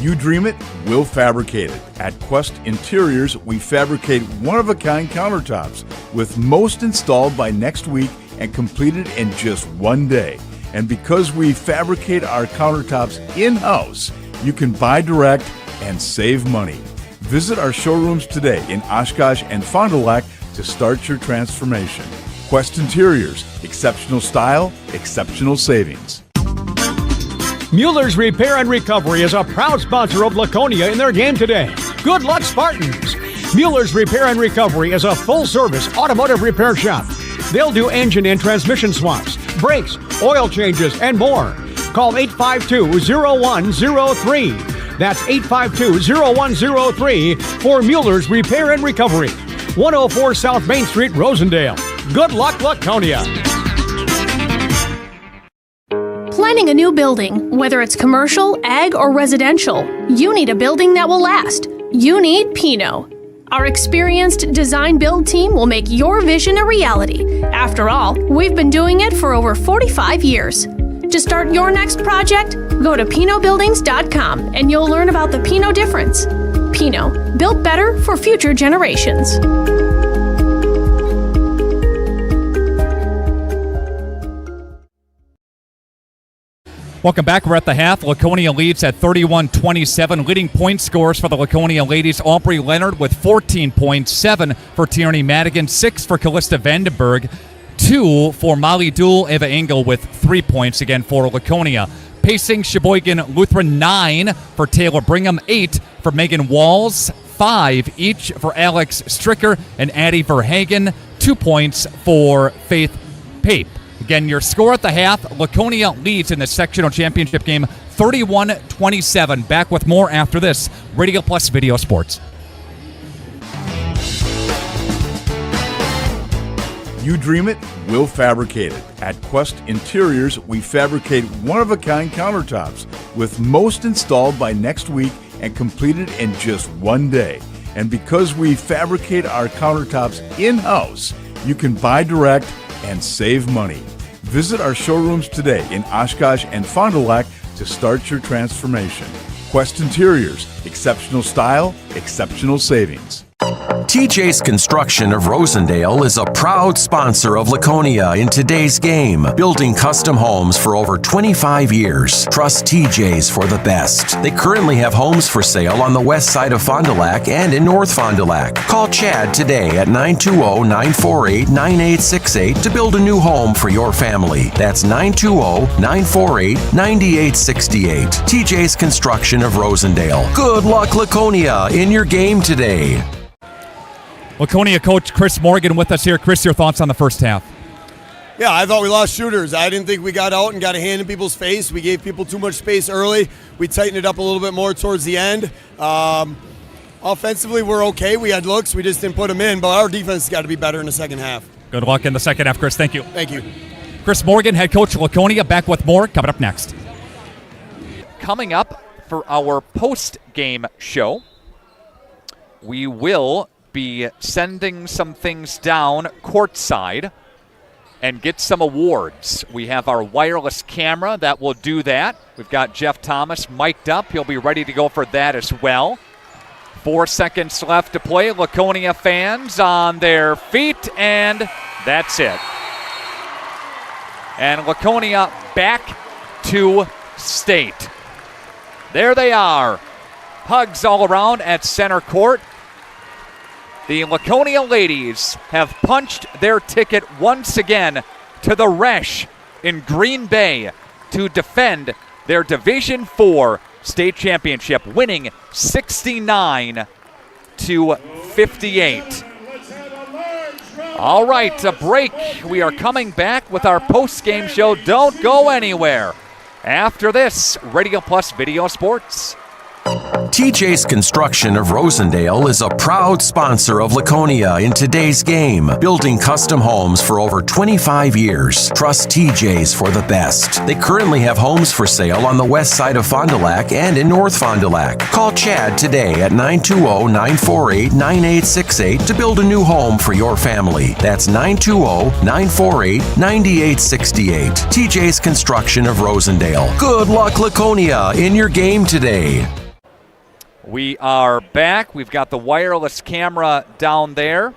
You dream it, we'll fabricate it. At Quest Interiors, we fabricate one-of-a-kind countertops, with most installed by next week and completed in just one day. And because we fabricate our countertops in-house, you can buy direct and save money. Visit our showrooms today in Oshkosh and Fond du Lac to start your transformation. Quest Interiors, exceptional style, exceptional savings. Mueller's Repair and Recovery is a proud sponsor of Laconia in their game today. Good luck, Spartans! Mueller's Repair and Recovery is a full-service automotive repair shop. They'll do engine and transmission swaps, brakes, oil changes, and more. Call 852-0103. That's 852-0103 for Mueller's Repair and Recovery. 104 South Main Street, Rosendale. Good luck, Laconia! Planning a new building, whether it's commercial, ag, or residential, you need a building that will last. You need Pino. Our experienced design-build team will make your vision a reality. After all, we've been doing it for over 45 years. To start your next project, go to pinobuildings.com and you'll learn about the Pino difference. Pino, built better for future generations. Welcome back. We're at the half. Laconia leads at 31-27. Leading point scorers for the Laconia ladies, Aubrey Leonard with 14 points, 7 for Tierney Madigan, 6 for Callista Vandenberg, 2 for Molly Dool, Eva Engel with 3 points again for Laconia. Pacing Sheboygan Lutheran, 9 for Taylor Brigham, 8 for Megan Walls, 5 each for Alex Stricker and Addie Verhagen, 2 points for Faith Pape. Again, your score at the half, Laconia leads in the sectional championship game 31-27. Back with more after this. Radio Plus Video Sports. You dream it, we'll fabricate it. At Quest Interiors, we fabricate one-of-a-kind countertops, with most installed by next week and completed in just one day. And because we fabricate our countertops in-house, you can buy direct and save money. Visit our showrooms today in Oshkosh and Fond du Lac to start your transformation. Quest Interiors, exceptional style, exceptional savings. TJ's Construction of Rosendale is a proud sponsor of Laconia in today's game, building custom homes for over 25 years. Trust TJ's for the best. They currently have homes for sale on the west side of Fond du Lac and in North Fond du Lac. Call Chad today at 920-948-9868 to build a new home for your family. That's 920-948-9868. TJ's Construction of Rosendale. Good luck, Laconia, in your game today. Laconia coach Chris Morgan with us here. Chris, your thoughts on the first half? Yeah, I thought we lost shooters. I didn't think we got out and got a hand in people's face. We gave people too much space early. We tightened it up a little bit more towards the end. Offensively, we're okay. We had looks. We just didn't put them in, but our defense has got to be better in the second half. Good luck in the second half, Chris. Thank you. Thank you. Chris Morgan, head coach of Laconia, back with more coming up next. Coming up for our post-game show, we will be sending some things down courtside and get some awards. We have our wireless camera that will do that. We've got Jeff Thomas mic'd up. He'll be ready to go for that as well. 4 seconds left to play. Laconia fans on their feet, and that's it. And Laconia back to state. There they are. Hugs all around at center court. The Laconia ladies have punched their ticket once again to the Resch in Green Bay to defend their Division IV state championship, winning 69-58. All right, a break. We are coming back with our post-game show. Don't go anywhere. After this, Radio Plus Video Sports. TJ's Construction of Rosendale is a proud sponsor of Laconia in today's game, building custom homes for over 25 years. Trust TJ's for the best. They currently have homes for sale on the west side of Fond du Lac and in North Fond du Lac. Call Chad today at 920-948-9868 to build a new home for your family. That's 920-948-9868. TJ's Construction of Rosendale. Good luck, Laconia, in your game today. We are back. We've got the wireless camera down there.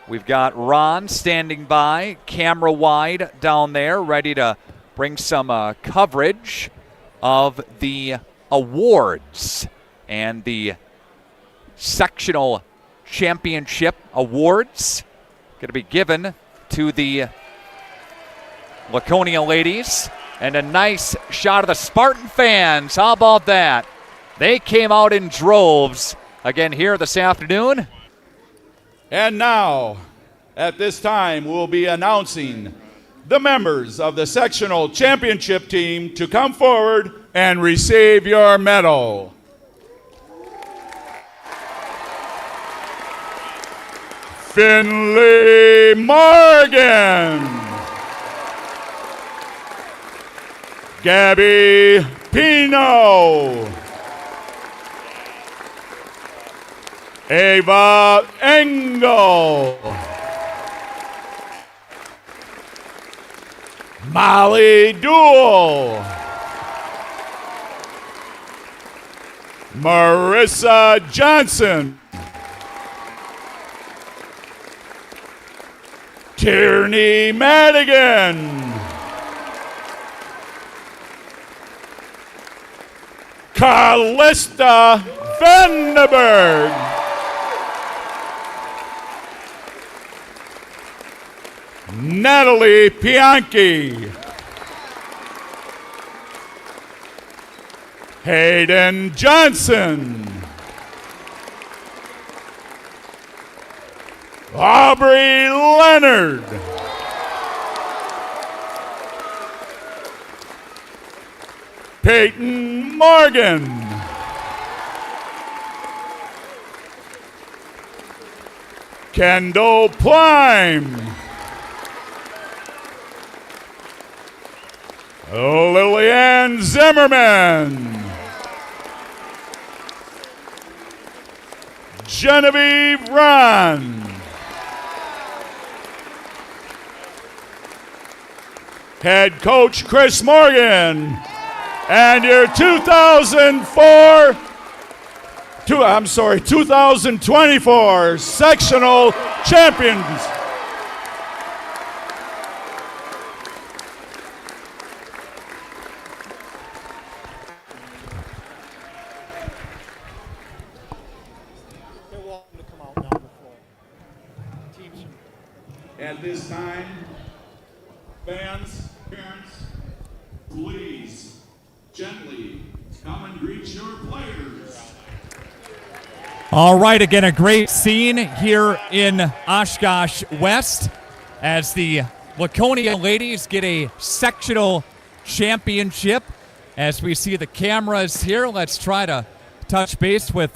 We've got Ron standing by, camera wide down there, ready to bring some coverage of the awards and the sectional championship awards going to be given to the Laconia ladies. And a nice shot of the Spartan fans. How about that? They came out in droves again here this afternoon. And now, at this time, we'll be announcing the members of the sectional championship team to come forward and receive your medal. Finley Morgan, Gabby Pino, Ava Engel, Molly Dool, Marissa Johnson, Tierney Madigan, Callista Vandenberg. Natalie Pianchi. Hayden Johnson. Aubrey Leonard. Peyton Morgan. Kendall Plime. Lillian Zimmerman. Genevieve Ron. Head coach Chris Morgan. And your 2024 sectional champions. At this time, fans, parents, please gently come and greet your players. All right, again, a great scene here in Oshkosh West as the Laconia ladies get a sectional championship. As we see the cameras here, let's try to touch base with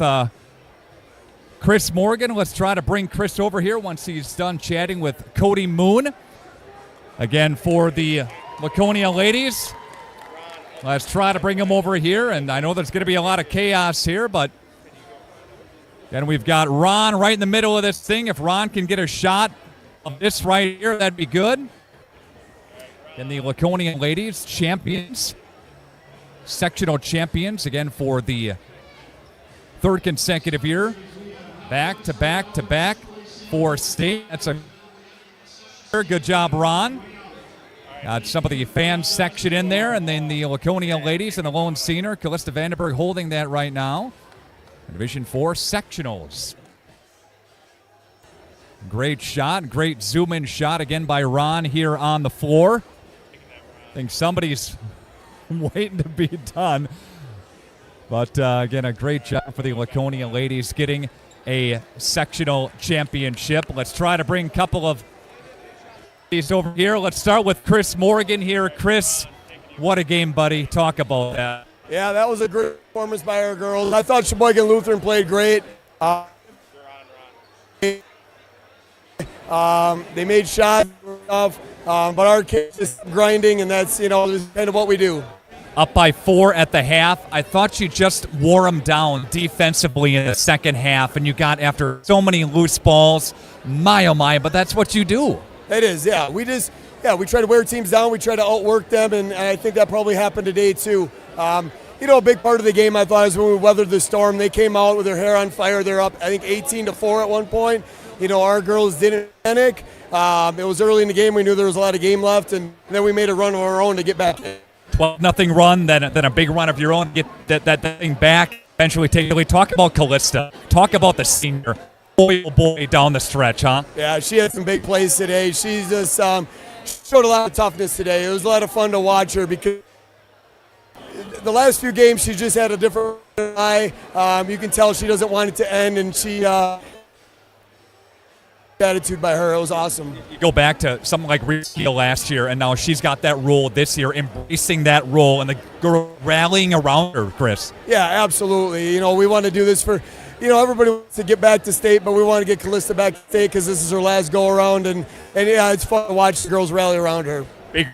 Chris Morgan. Let's try to bring Chris over here once he's done chatting with Cody Moon. Again, for the Laconia ladies, let's try to bring him over here. And I know there's going to be a lot of chaos here, but then we've got Ron right in the middle of this thing. If Ron can get a shot of this right here, that'd be good. And the Laconia ladies, champions, sectional champions, again for the third consecutive year. Back to back to back for state. That's a very good job, Ron. Got some of the fan section in there, and then the Laconia ladies and the lone senior, Callista Vandenberg, holding that right now. Division 4 sectionals. Great shot, great zoom-in shot again by Ron here on the floor. I think somebody's waiting to be done. But again, a great job for the Laconia ladies getting a sectional championship. Let's try to bring a couple of these over here. Let's start with Chris Morgan here. Chris, what a game, buddy. Talk about that. Yeah, that was a great performance by our girls. I thought Sheboygan Lutheran played great. They made shots, but our kids just grinding, and that's, kind of what we do. Up by 4 at the half. I thought you just wore them down defensively in the second half, and you got after so many loose balls. My, oh my, but that's what you do. It is, yeah. We try to wear teams down. We try to outwork them, and I think that probably happened today too. A big part of the game I thought is when we weathered the storm. They came out with their hair on fire. They're up, I think, 18-4 at one point. Our girls didn't panic. It was early in the game. We knew there was a lot of game left, and then we made a run of our own to get back in. 12-0 run, then a big run of your own, get that thing back, eventually take the lead. Talk about Callista. Talk about the senior. Boy, oh boy, down the stretch, huh? Yeah, she had some big plays today. She just showed a lot of toughness today. It was a lot of fun to watch her because the last few games she just had a different eye. You can tell she doesn't want it to end, and she attitude by her. It was awesome. You go back to something like Rio last year, and now she's got that role this year, embracing that role, and the girl rallying around her, Chris. Yeah, absolutely. We want to do this for, everybody wants to get back to state, but we want to get Callista back to state because this is her last go-around, and yeah, it's fun to watch the girls rally around her. Big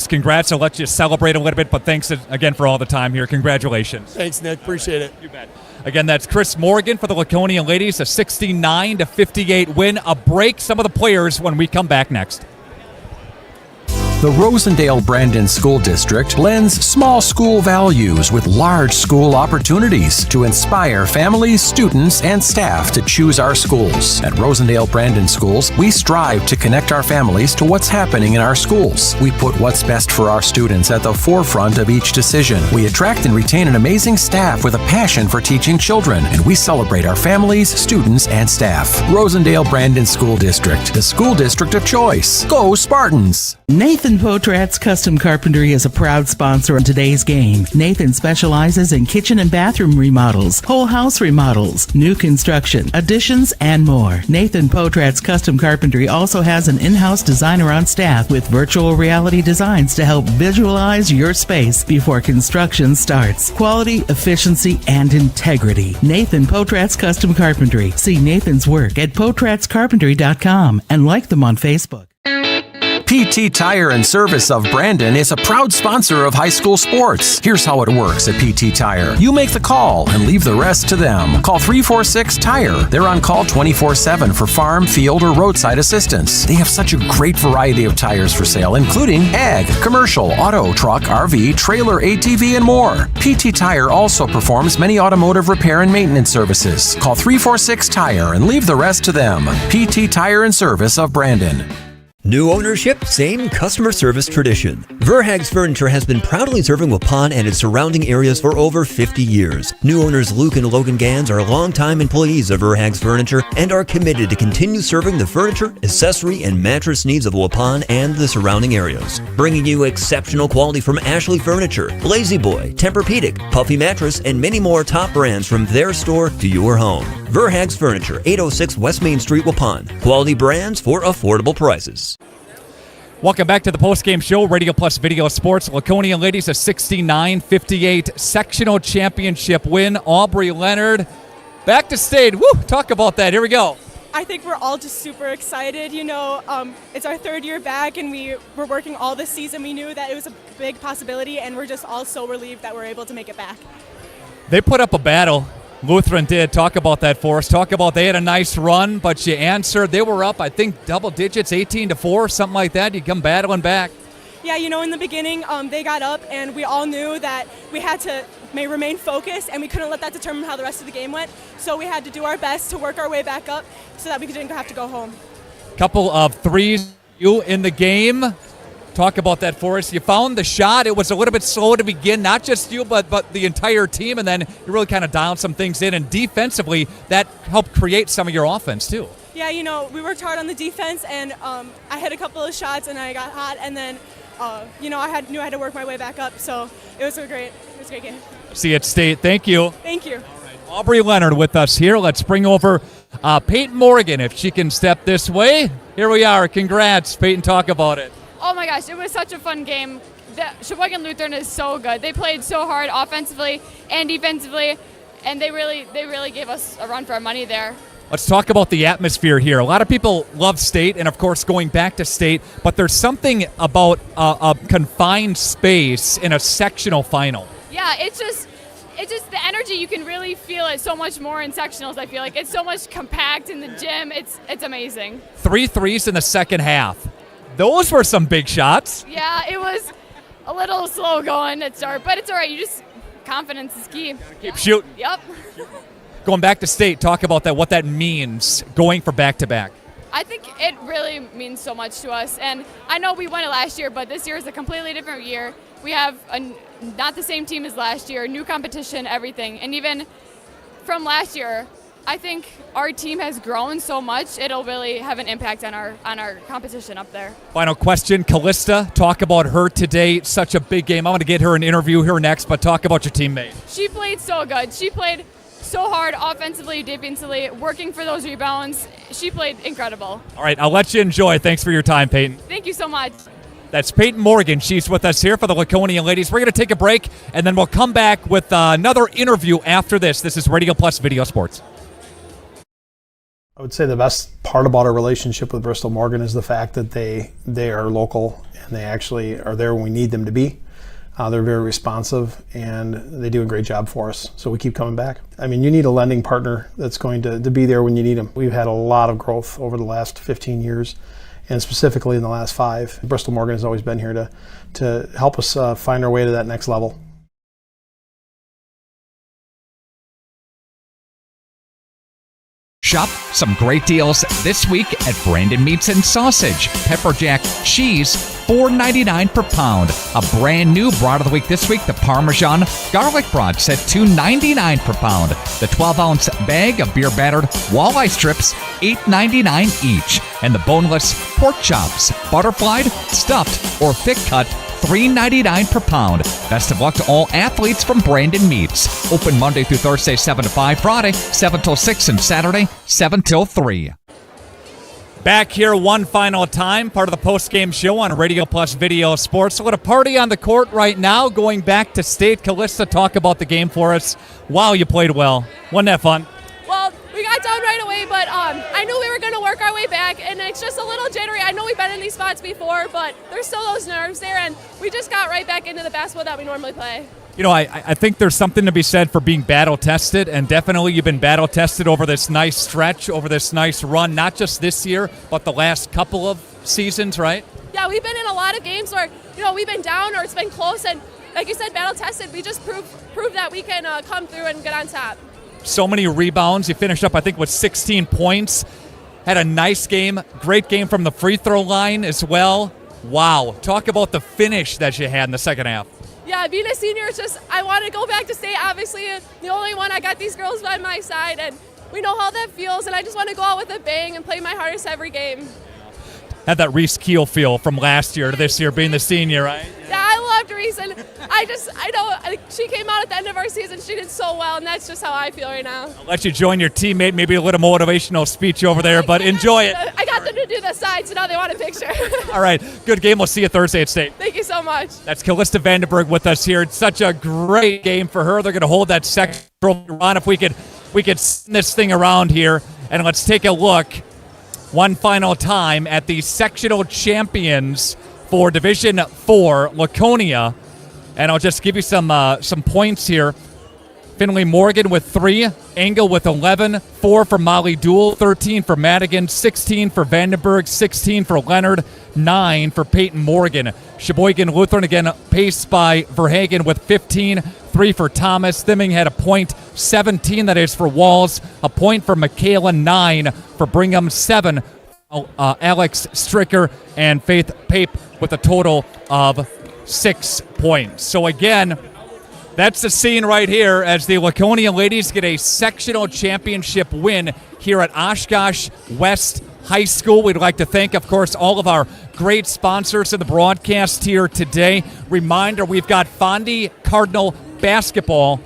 congrats. I'll let you celebrate a little bit, but thanks again for all the time here. Congratulations. Thanks, Nick. Appreciate it. You bet. Again, that's Chris Morgan for the Laconia ladies, a 69-58 win. A break. Some of the players when we come back next. The Rosendale Brandon School District blends small school values with large school opportunities to inspire families, students, and staff to choose our schools. At Rosendale Brandon Schools, we strive to connect our families to what's happening in our schools. We put what's best for our students at the forefront of each decision. We attract and retain an amazing staff with a passion for teaching children, and we celebrate our families, students, and staff. Rosendale Brandon School District, the school district of choice. Go Spartans! Nathan Potrat's Custom Carpentry is a proud sponsor of today's game. Nathan specializes in kitchen and bathroom remodels, whole house remodels, new construction, additions, and more. Nathan Potrat's Custom Carpentry also has an in-house designer on staff with virtual reality designs to help visualize your space before construction starts. Quality, efficiency, and integrity. Nathan Potrat's Custom Carpentry. See Nathan's work at potratscarpentry.com and like them on Facebook. PT Tire and Service of Brandon is a proud sponsor of high school sports. Here's how it works at PT Tire. You make the call and leave the rest to them. Call 346-TIRE. They're on call 24/7 for farm, field, or roadside assistance. They have such a great variety of tires for sale, including ag, commercial, auto, truck, RV, trailer, ATV, and more. PT Tire also performs many automotive repair and maintenance services. Call 346-TIRE and leave the rest to them. PT Tire and Service of Brandon. New ownership, same customer service tradition. Verhaeg's Furniture has been proudly serving Waupun and its surrounding areas for over 50 years. New owners Luke and Logan Gans are longtime employees of Verhaeg's Furniture and are committed to continue serving the furniture, accessory, and mattress needs of Waupun and the surrounding areas. Bringing you exceptional quality from Ashley Furniture, Lazy Boy, Tempur-Pedic, Puffy Mattress, and many more top brands from their store to your home. Verhaeg's Furniture, 806 West Main Street, Waupun. Quality brands for affordable prices. Welcome back to the postgame show, Radio Plus Video Sports. Laconia ladies, a 69-58 sectional championship win. Aubrey Leonard back to state. Woo! Talk about that. Here we go. I think we're all just super excited. You know, it's our third year back, and we were working all this season. We knew that it was a big possibility, and we're just all so relieved that we're able to make it back. They put up a battle. Lutheran did. Talk about that for us. Talk about they had a nice run, but you answered. They were up, I think, double digits, 18-4, something like that. You come battling back. Yeah, you know, in the beginning, they got up, and we all knew that we had to remain focused, and we couldn't let that determine how the rest of the game went. So we had to do our best to work our way back up so that we didn't have to go home. Couple of threes you in the game. Talk about that for us. You found the shot. It was a little bit slow to begin, not just you, but the entire team, and then you really kind of dialed some things in. And defensively, that helped create some of your offense, too. Yeah, you know, we worked hard on the defense, and I hit a couple of shots, and I got hot, and then, you know, knew I had to work my way back up. So it was a great game. See you at state. Thank you. Thank you. Aubrey Leonard with us here. Let's bring over Peyton Morgan, if she can step this way. Here we are. Congrats, Peyton. Talk about it. Oh my gosh, it was such a fun game. Sheboygan Lutheran is so good. They played so hard offensively and defensively, and they really gave us a run for our money there. Let's talk about the atmosphere here. A lot of people love state, and of course going back to state, but there's something about a confined space in a sectional final. Yeah, it's just the energy. You can really feel it so much more in sectionals. I feel like it's so much compact in the gym. It's amazing. 3 threes in the second half. Those were some big shots. Yeah, it was a little slow going at start, but it's all right. Confidence is key. Keep shooting. Yep. Going back to state, talk about that, what that means going for back-to-back. I think it really means so much to us, and I know we won it last year, but this year is a completely different year. We have not the same team as last year, new competition, everything, and even from last year, I think our team has grown so much, it'll really have an impact on our competition up there. Final question, Callista, talk about her today. Such a big game. I'm going to get her an interview here next, but talk about your teammate. She played so good. She played so hard offensively, defensively, working for those rebounds. She played incredible. All right, I'll let you enjoy. Thanks for your time, Peyton. Thank you so much. That's Peyton Morgan. She's with us here for the Laconia ladies. We're going to take a break, and then we'll come back with another interview after this. This is Radio Plus Video Sports. I would say the best part about our relationship with Bristol Morgan is the fact that they are local and they actually are there when we need them to be. They're very responsive and they do a great job for us, so we keep coming back. I mean, you need a lending partner that's going to be there when you need them. We've had a lot of growth over the last 15 years and specifically in the last 5. Bristol Morgan has always been here to help us find our way to that next level. Shop some great deals this week at Brandon Meats and Sausage. Pepper Jack cheese, $4.99 per pound. A brand new broad of the week this week, the Parmesan garlic broad, set $2.99 per pound. The 12-ounce bag of beer battered walleye strips, $8.99 each. And the boneless pork chops, butterflied, stuffed, or thick cut, $3.99 per pound. Best of luck to all athletes from Brandon Meats. Open Monday through Thursday, 7 to 5, Friday, 7 till 6, and Saturday, 7 till 3. Back here one final time, part of the post-game show on Radio Plus Video Sports. So what a party on the court right now, going back to state. Callista, talk about the game for us. Wow, you played well. Wasn't that fun? Well, we got down right away, but I knew we were going to work our way back, and it's just a little jittery. I know we've been in these spots before, but there's still those nerves there, and we just got right back into the basketball that we normally play. You know, I think there's something to be said for being battle-tested, and definitely you've been battle-tested over this nice stretch, over this nice run, not just this year, but the last couple of seasons, right? Yeah, we've been in a lot of games where, we've been down or it's been close, and like you said, battle-tested. We just proved that we can come through and get on top. So many rebounds. You finished up, I think, with 16 points. Had a nice game. Great game from the free throw line as well. Wow. Talk about the finish that you had in the second half. Yeah, being a senior, it's just, I want to go back to state. Obviously, the only one, I got these girls by my side, and we know how that feels, and I just want to go out with a bang and play my hardest every game. Had that Reese Keel feel from last year to this year being the senior, right? Yeah, I loved Reese, and I know she came out at the end of our season. She did so well, and that's just how I feel right now. I'll let you join your teammate, maybe a little motivational speech over there, but enjoy it. I got them to do the side, so now they want a picture. All right, good game. We'll see you Thursday at State. Thank you so much. That's Callista Vandenberg with us here. It's such a great game for her. They're going to hold that second run. If we could send this thing around here, and let's take a look one final time at the sectional champions for Division 4, Laconia. And I'll just give you some points here. Finley Morgan with 3, Engel with 11, 4 for Molly Dool, 13 for Madigan, 16 for Vandenberg, 16 for Leonard, 9 for Peyton Morgan. Sheboygan Lutheran again paced by Verhagen with 15, 3 for Thomas. Thimming had a point, 17 that is for Walls, a point for Michaela, 9 for Brigham, 7 Alex Stricker, and Faith Pape with a total of 6 points. So again, that's the scene right here as the Laconia ladies get a sectional championship win here at Oshkosh West High School. We'd like to thank, of course, all of our great sponsors in the broadcast here today. Reminder, we've got Fondy Cardinal basketball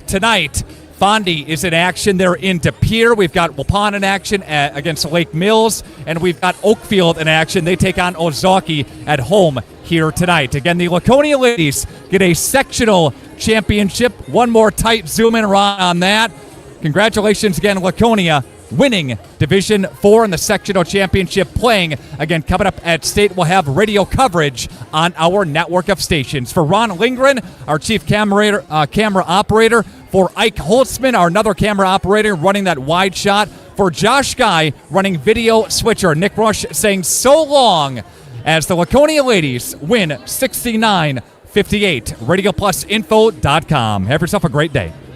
tonight. Fondy is in action. They're in De Pere. We've got Waupun in action against Lake Mills, and we've got Oakfield in action. They take on Ozaki at home here tonight. Again, the Laconia ladies get a sectional championship. One more tight zoom in on that. Congratulations again, Laconia, winning Division 4 in the sectional championship, playing again coming up at State. We'll have radio coverage on our network of stations. For Ron Lindgren, our chief camera operator, for Ike Holtzman, our another camera operator running that wide shot, for Josh Guy running video switcher, Nick Rush saying so long as the Laconia ladies win 69-58. RadioPlusInfo.com. Have yourself a great day.